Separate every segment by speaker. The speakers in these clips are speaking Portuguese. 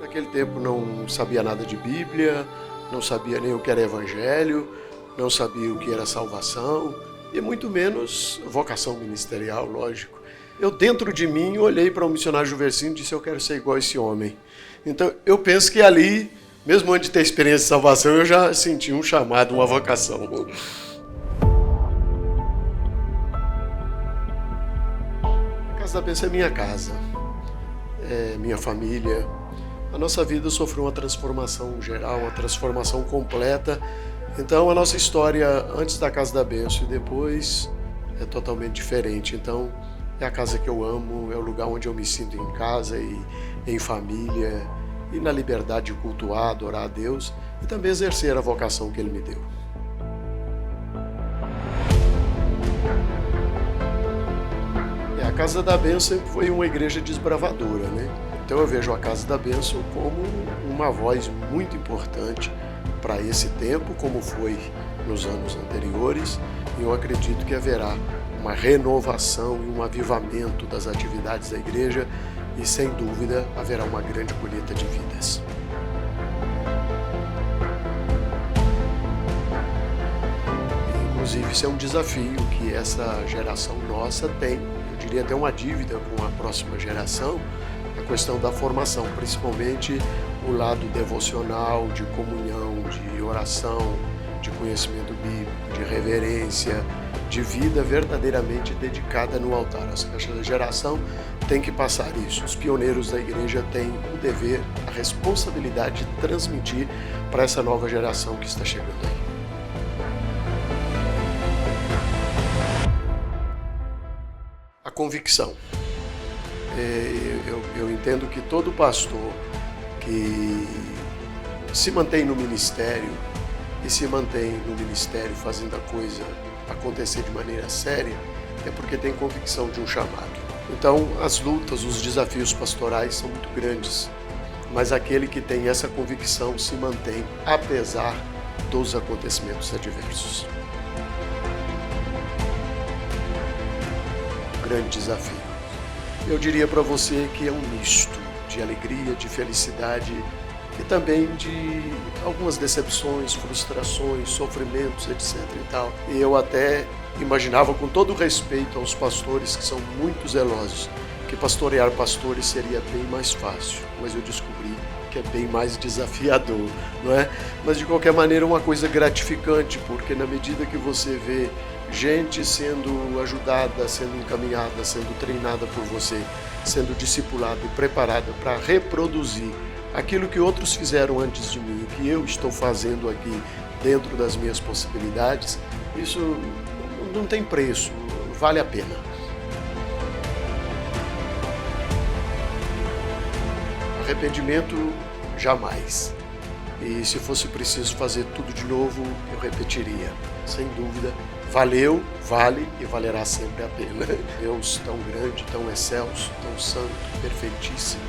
Speaker 1: Naquele tempo não sabia nada de Bíblia, não sabia nem o que era evangelho, não sabia o que era salvação e muito menos vocação ministerial, lógico. Eu dentro de mim olhei para o missionário Juversino e disse: eu quero ser igual a esse homem. Então eu penso que ali, mesmo antes de ter experiência de salvação, eu já senti um chamado, uma vocação. A Casa da Bênção é minha casa, é minha família. A nossa vida sofreu uma transformação geral, uma transformação completa. Então a nossa história antes da Casa da Bênção e depois é totalmente diferente. Então é a casa que eu amo, é o lugar onde eu me sinto em casa e em família e na liberdade de cultuar, adorar a Deus e também exercer a vocação que Ele me deu. A Casa da Bênção sempre foi uma igreja desbravadora, né? Então eu vejo a Casa da Bênção como uma voz muito importante para esse tempo, como foi nos anos anteriores, e eu acredito que haverá uma renovação e um avivamento das atividades da igreja e, sem dúvida, haverá uma grande colheita de vidas. Inclusive, isso é um desafio que essa geração nossa tem, eu diria até uma dívida com a próxima geração, a questão da formação, principalmente o lado devocional, de comunhão, de oração, de conhecimento bíblico, de reverência, de vida verdadeiramente dedicada no altar. Essa geração tem que passar isso. Os pioneiros da igreja têm o dever, a responsabilidade de transmitir para essa nova geração que está chegando aí. A convicção. Eu entendo que todo pastor que se mantém no ministério e se mantém no ministério fazendo a coisa acontecer de maneira séria é porque tem convicção de um chamado. Então as lutas, os desafios pastorais são muito grandes, mas aquele que tem essa convicção se mantém apesar dos acontecimentos adversos. Grande desafio. Eu diria para você que é um misto de alegria, de felicidade e também de algumas decepções, frustrações, sofrimentos, etc. e tal. E eu até imaginava, com todo o respeito aos pastores que são muito zelosos, que pastorear pastores seria bem mais fácil, mas eu descobri que é bem mais desafiador, não é? Mas de qualquer maneira é uma coisa gratificante, porque na medida que você vê gente sendo ajudada, sendo encaminhada, sendo treinada por você, sendo discipulada e preparada para reproduzir aquilo que outros fizeram antes de mim, que eu estou fazendo aqui dentro das minhas possibilidades, isso não tem preço, vale a pena. Arrependimento, jamais. E se fosse preciso fazer tudo de novo, eu repetiria. Sem dúvida, valeu, vale e valerá sempre a pena. Deus tão grande, tão excelso, tão santo, perfeitíssimo,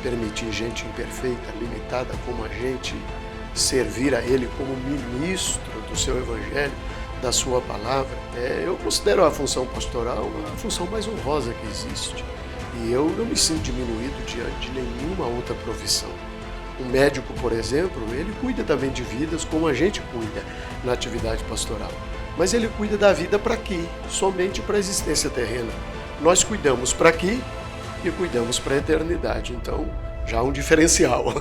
Speaker 1: permitir gente imperfeita, limitada como a gente, servir a Ele como ministro do seu Evangelho, da sua palavra. Eu considero a função pastoral a função mais honrosa que existe. E eu não me sinto diminuído diante de nenhuma outra profissão. Um médico, por exemplo, ele cuida também de vidas como a gente cuida na atividade pastoral. Mas ele cuida da vida para aqui, somente para a existência terrena. Nós cuidamos para aqui e cuidamos para a eternidade. Então, já há um diferencial.